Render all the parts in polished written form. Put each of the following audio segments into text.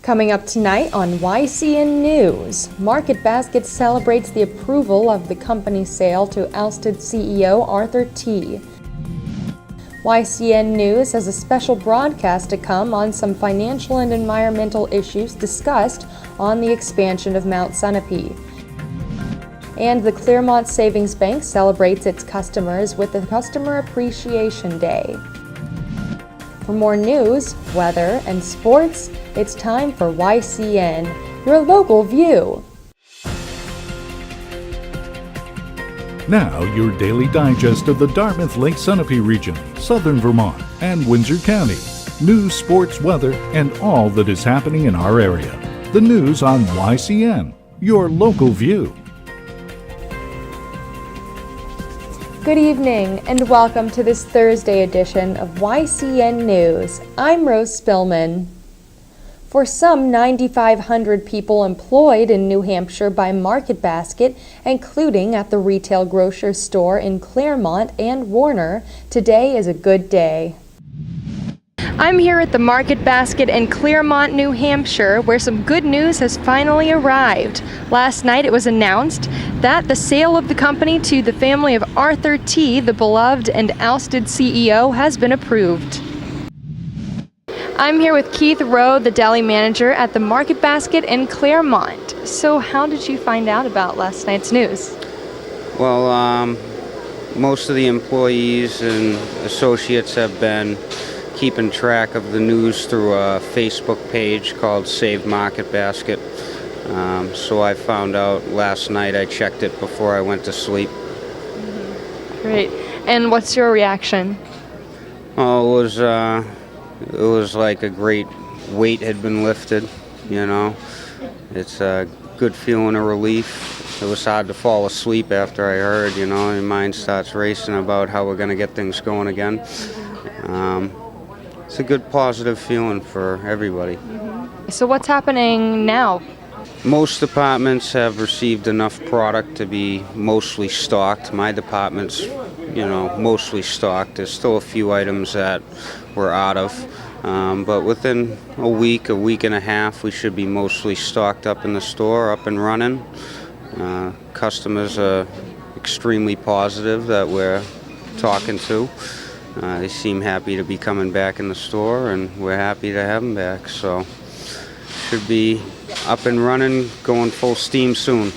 Coming up tonight on YCN News, Market Basket celebrates the approval of the company's sale to ousted CEO Arthur T. YCN News has a special broadcast to come on some financial and environmental issues discussed on the expansion of Mount Sunapee. And the Claremont Savings Bank celebrates its customers with the Customer Appreciation Day. For more news, weather, and sports, it's time for YCN, your local view. Now, your daily digest of the Dartmouth Lake Sunapee region, southern Vermont, and Windsor County. News, sports, weather, and all that is happening in our area. The news on YCN, your local view. Good evening and welcome to this Thursday edition of YCN News. I'm Rose Spillman. For some 9,500 people employed in New Hampshire by Market Basket, including at the retail grocery store in Claremont and Warner, today is a good day. I'm here at the Market Basket in Claremont, New Hampshire, where some good news has finally arrived. Last night it was announced that the sale of the company to the family of Arthur T., the beloved and ousted CEO, has been approved. I'm here with Keith Rowe, the deli manager at the Market Basket in Claremont. So how did you find out about last night's news? Well, most of the employees and associates have been keeping track of the news through a Facebook page called Save Market Basket. So I found out last night. I checked it before I went to sleep. Great. And what's your reaction? Oh, it was like a great weight had been lifted, you know. It's a good feeling of relief. It was hard to fall asleep after I heard, you know. Your mind starts racing about how we're going to get things going again. It's a good positive feeling for everybody. So what's happening now? Most departments have received enough product to be mostly stocked. My department's, mostly stocked. There's still a few items that we're out of. But within a week and a half, we should be mostly stocked up in the store, up and running. Customers are extremely positive that we're talking to. They seem happy to be coming back in the store, and we're happy to have them back. So should be up and running, going full steam soon.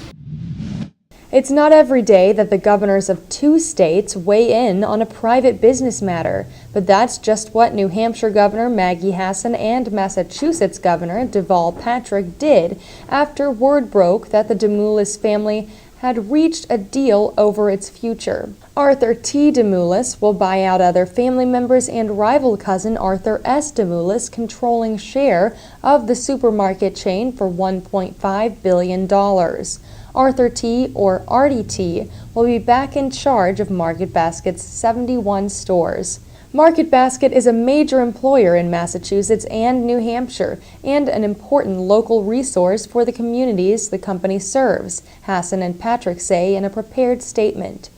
It's not every day that the governors of two states weigh in on a private business matter, but that's just what New Hampshire Governor Maggie Hassan and Massachusetts Governor Deval Patrick did after word broke that the Demoulas family had reached a deal over its future. Arthur T. Demoulas will buy out other family members and rival cousin Arthur S. Demoulas' controlling share of the supermarket chain for $1.5 billion. Arthur T., or Artie T., will be back in charge of Market Basket's 71 stores. Market Basket is a major employer in Massachusetts and New Hampshire and an important local resource for the communities the company serves, Hassan and Patrick say in a prepared statement.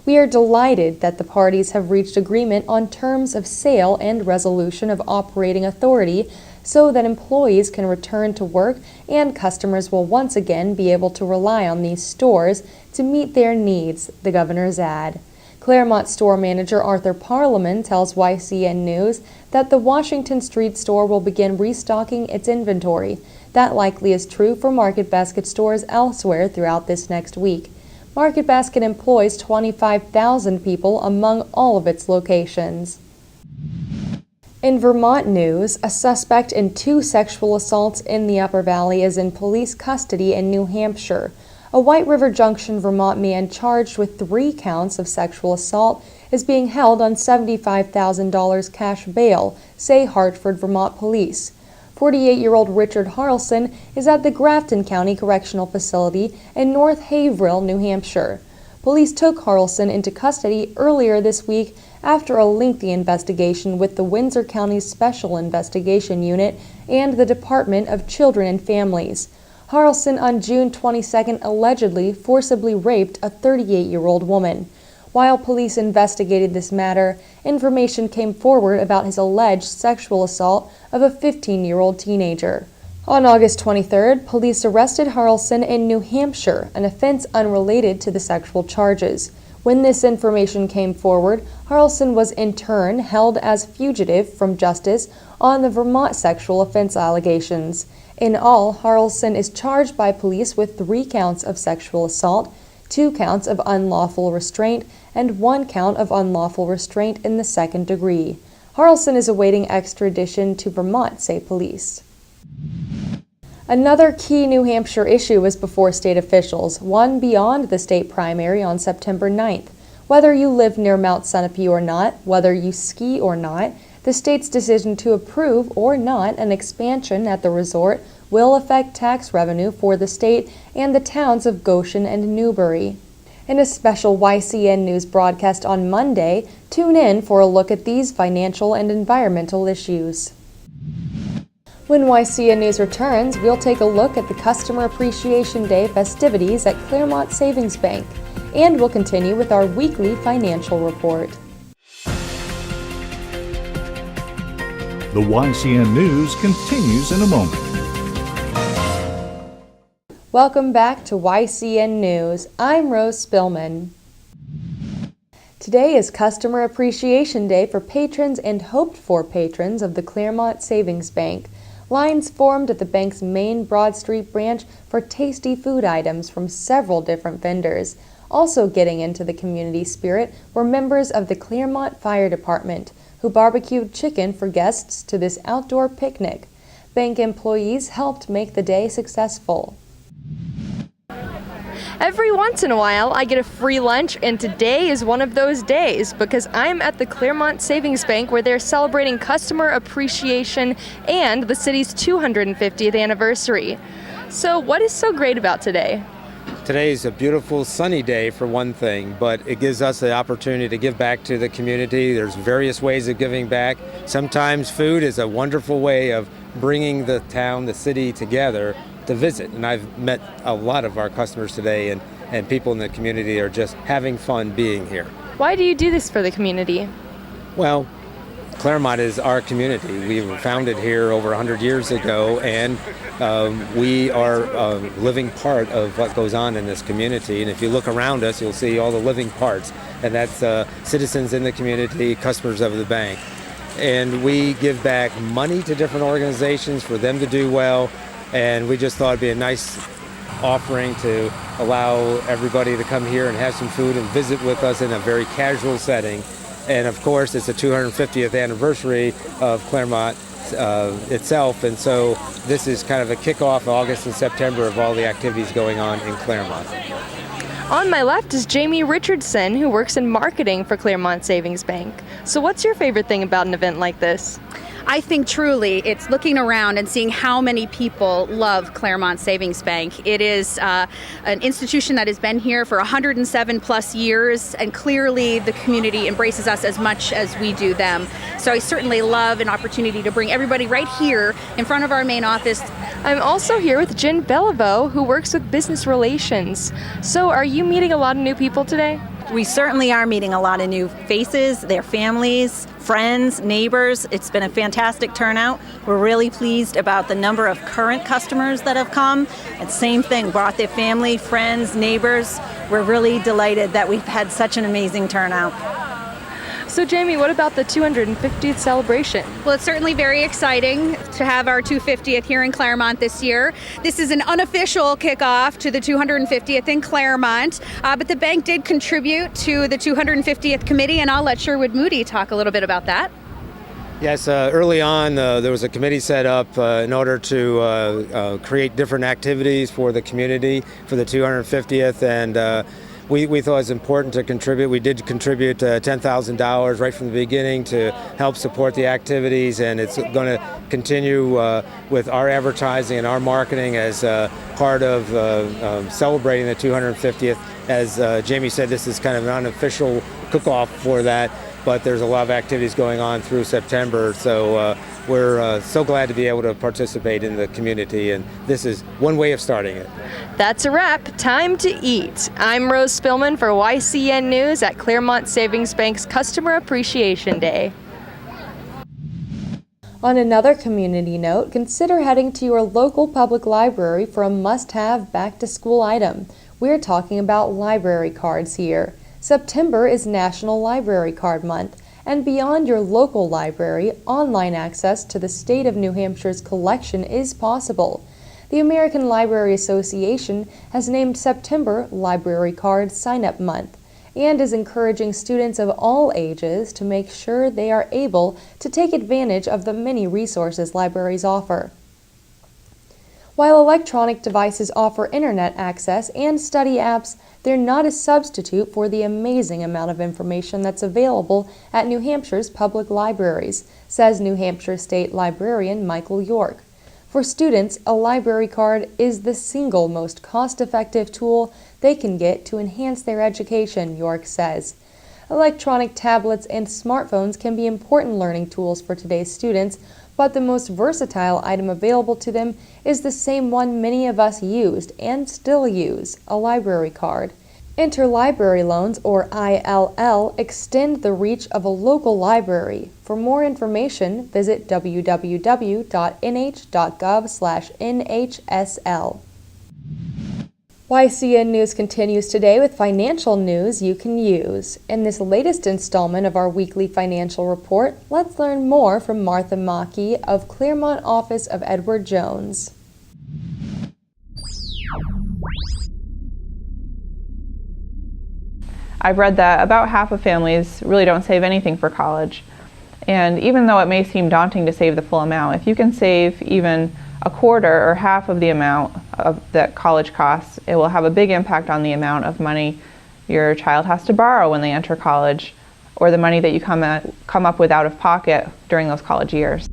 We are delighted that the parties have reached agreement on terms of sale and resolution of operating authority so that employees can return to work and customers will once again be able to rely on these stores to meet their needs, the governors add. Claremont store manager Arthur Parliament tells YCN News that the Washington Street store will begin restocking its inventory. That likely is true for Market Basket stores elsewhere throughout this next week. Market Basket employs 25,000 people among all of its locations. In Vermont news, a suspect in 2 sexual assaults in the Upper Valley is in police custody in New Hampshire. A White River Junction, Vermont man charged with 3 counts of sexual assault is being held on $75,000 cash bail, say Hartford, Vermont police. 48-year-old Richard Harrelson is at the Grafton County Correctional Facility in North Haverhill, New Hampshire. Police took Harrelson into custody earlier this week after a lengthy investigation with the Windsor County Special Investigation Unit and the Department of Children and Families. Harrelson on June 22nd allegedly forcibly raped a 38-year-old woman. While police investigated this matter, information came forward about his alleged sexual assault of a 15-year-old teenager. On August 23rd, police arrested Harlson in New Hampshire, an offense unrelated to the sexual charges. When this information came forward, Harlson was in turn held as fugitive from justice on the Vermont sexual offense allegations. In all, Harlson is charged by police with 3 counts of sexual assault, 2 counts of unlawful restraint, and 1 count of unlawful restraint in the 2nd degree. Harlson is awaiting extradition to Vermont, say police. Another key New Hampshire issue is before state officials, one beyond the state primary on September 9th. Whether you live near Mount Sunapee or not, whether you ski or not, the state's decision to approve or not an expansion at the resort will affect tax revenue for the state and the towns of Goshen and Newbury. In a special YCN News broadcast on Monday, tune in for a look at these financial and environmental issues. When YCN News returns, we'll take a look at the Customer Appreciation Day festivities at Claremont Savings Bank, and we'll continue with our weekly financial report. The YCN News continues in a moment. Welcome back to YCN News. I'm Rose Spillman. Today is Customer Appreciation Day for patrons and hoped-for patrons of the Claremont Savings Bank. Lines formed at the bank's main Broad Street branch for tasty food items from several different vendors. Also getting into the community spirit were members of the Claremont Fire Department, who barbecued chicken for guests to this outdoor picnic. Bank employees helped make the day successful. Every once in a while, I get a free lunch, and today is one of those days because I'm at the Claremont Savings Bank where they're celebrating customer appreciation and the city's 250th anniversary. So what is so great about today? Today is a beautiful sunny day for one thing, but it gives us the opportunity to give back to the community. There's various ways of giving back. Sometimes food is a wonderful way of bringing the town, the city together to visit. And I've met a lot of our customers today, and people in the community are just having fun being here. Why do you do this for the community? Well, Claremont is our community. We were founded here over 100 years ago, and we are a living part of what goes on in this community. And if you look around us, you'll see all the living parts, and that's citizens in the community, customers of the bank. And we give back money to different organizations for them to do well, and we just thought it'd be a nice offering to allow everybody to come here and have some food and visit with us in a very casual setting. And of course, it's the 250th anniversary of Claremont itself, and so this is kind of a kickoff, August and September, of all the activities going on in Claremont. On my left is Jamie Richardson, who works in marketing for Claremont Savings Bank. So what's your favorite thing about an event like this? I think truly it's looking around and seeing how many people love Claremont Savings Bank. It is an institution that has been here for 107 plus years, and clearly the community embraces us as much as we do them. So I certainly love an opportunity to bring everybody right here in front of our main office. I'm also here with Jen Beliveau, who works with business relations. So are you meeting a lot of new people today? We certainly are meeting a lot of new faces, their families, friends, neighbors. It's been a fantastic turnout. We're really pleased about the number of current customers that have come. And same thing, brought their family, friends, neighbors. We're really delighted that we've had such an amazing turnout. So Jamie, what about the 250th celebration? Well, it's certainly very exciting to have our 250th here in Claremont this year. This is an unofficial kickoff to the 250th in Claremont, but the bank did contribute to the 250th committee, and I'll let Sherwood Moody talk a little bit about that. Yes, early on there was a committee set up in order to create different activities for the community for the 250th, and we thought it was important to contribute. We did contribute $10,000 right from the beginning to help support the activities, and it's going to continue with our advertising and our marketing as part of celebrating the 250th. As Jamie said, this is kind of an unofficial cook-off for that, but there's a lot of activities going on through September, so we're so glad to be able to participate in the community, and this is one way of starting it. That's a wrap. Time to eat. I'm Rose Spillman for YCN News at Claremont Savings Bank's Customer Appreciation Day. On another community note, consider heading to your local public library for a must-have back-to-school item. We're talking about library cards here. September is National Library Card Month, and beyond your local library, online access to the state of New Hampshire's collection is possible. The American Library Association has named September Library Card Sign-Up Month and is encouraging students of all ages to make sure they are able to take advantage of the many resources libraries offer. While electronic devices offer internet access and study apps, they're not a substitute for the amazing amount of information that's available at New Hampshire's public libraries, says New Hampshire State Librarian Michael York. For students, a library card is the single most cost-effective tool they can get to enhance their education, York says. Electronic tablets and smartphones can be important learning tools for today's students, but the most versatile item available to them is the same one many of us used and still use, a library card. Interlibrary loans, or ILL, extend the reach of a local library. For more information, visit www.nh.gov/NHSL. YCN News continues today with financial news you can use. In this latest installment of our weekly financial report, let's learn more from Martha Mackey of Claremont office of Edward Jones. I've read that about half of families really don't save anything for college. And even though it may seem daunting to save the full amount, if you can save even a quarter or half of the amount that college costs, it will have a big impact on the amount of money your child has to borrow when they enter college, or the money that you come up with out of pocket during those college years.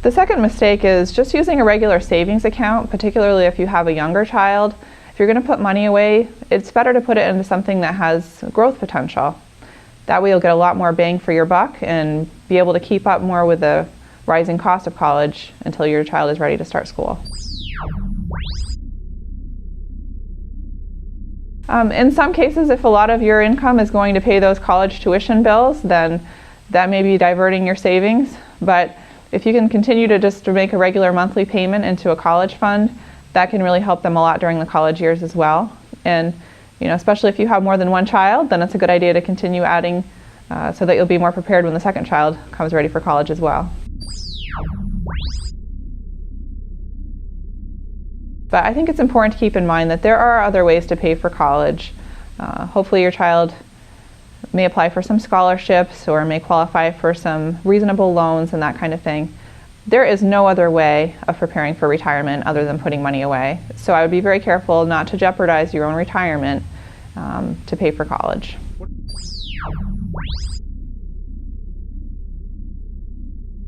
The second mistake is just using a regular savings account, particularly if you have a younger child. If you're going to put money away, it's better to put it into something that has growth potential. That way you'll get a lot more bang for your buck and be able to keep up more with the rising cost of college until your child is ready to start school. In some cases, if a lot of your income is going to pay those college tuition bills, then that may be diverting your savings. But if you can continue to just make a regular monthly payment into a college fund, that can really help them a lot during the college years as well. And especially if you have more than one child, then it's a good idea to continue adding so that you'll be more prepared when the second child comes ready for college as well. But I think it's important to keep in mind that there are other ways to pay for college. Hopefully your child may apply for some scholarships or may qualify for some reasonable loans and that kind of thing. There is no other way of preparing for retirement other than putting money away. So I would be very careful not to jeopardize your own retirement to pay for college.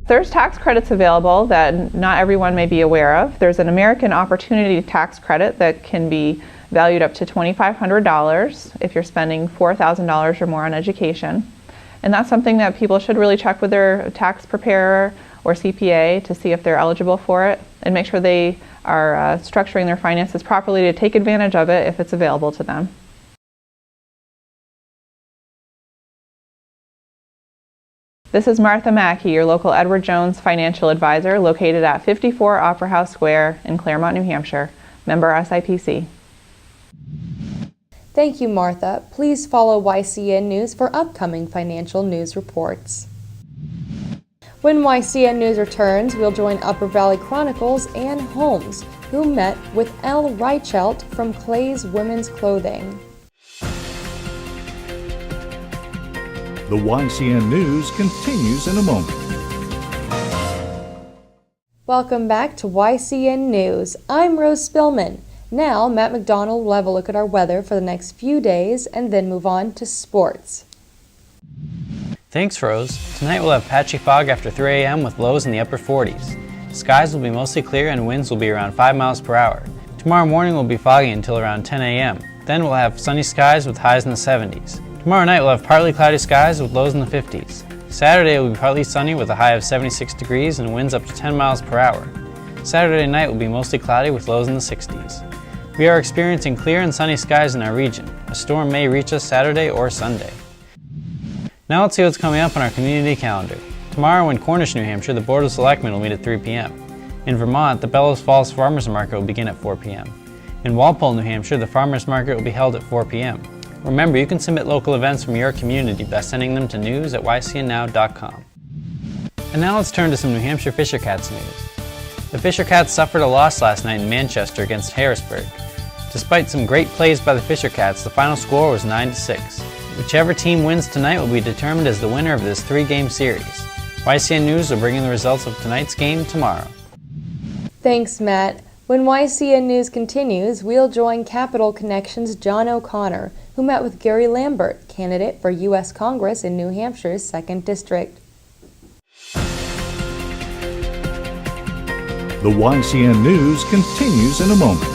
There's tax credits available that not everyone may be aware of. There's an American Opportunity Tax Credit that can be valued up to $2,500 if you're spending $4,000 or more on education. And that's something that people should really check with their tax preparer or CPA to see if they're eligible for it, and make sure they are structuring their finances properly to take advantage of it if it's available to them. This is Martha Mackey, your local Edward Jones financial advisor, located at 54 Opera House Square in Claremont, New Hampshire, member SIPC. Thank you, Martha. Please follow YCN News for upcoming financial news reports. When YCN News returns, we'll join Upper Valley Chronicles Ann Holmes, who met with Elle Reichelt from Clay's Women's Clothing. The YCN News continues in a moment. Welcome back to YCN News. I'm Rose Spillman. Now, Matt McDonald will have a look at our weather for the next few days and then move on to sports. Thanks, Rose. Tonight we'll have patchy fog after 3 a.m. with lows in the upper 40s. Skies will be mostly clear and winds will be around 5 miles per hour. Tomorrow morning will be foggy until around 10 a.m. Then we'll have sunny skies with highs in the 70s. Tomorrow night we'll have partly cloudy skies with lows in the 50s. Saturday will be partly sunny with a high of 76 degrees and winds up to 10 miles per hour. Saturday night will be mostly cloudy with lows in the 60s. We are experiencing clear and sunny skies in our region. A storm may reach us Saturday or Sunday. Now let's see what's coming up on our community calendar. Tomorrow in Cornish, New Hampshire, the Board of Selectmen will meet at 3 p.m. In Vermont, the Bellows Falls Farmers Market will begin at 4 p.m. In Walpole, New Hampshire, the Farmers Market will be held at 4 p.m. Remember, you can submit local events from your community by sending them to news@ycnnow.com. And now let's turn to some New Hampshire Fisher Cats news. The Fisher Cats suffered a loss last night in Manchester against Harrisburg. Despite some great plays by the Fisher Cats, the final score was 9-6. Whichever team wins tonight will be determined as the winner of this 3-game series. YCN News will bring you the results of tonight's game tomorrow. Thanks, Matt. When YCN News continues, we'll join Capital Connections' John O'Connor, who met with Gary Lambert, candidate for U.S. Congress in New Hampshire's 2nd District. The YCN News continues in a moment.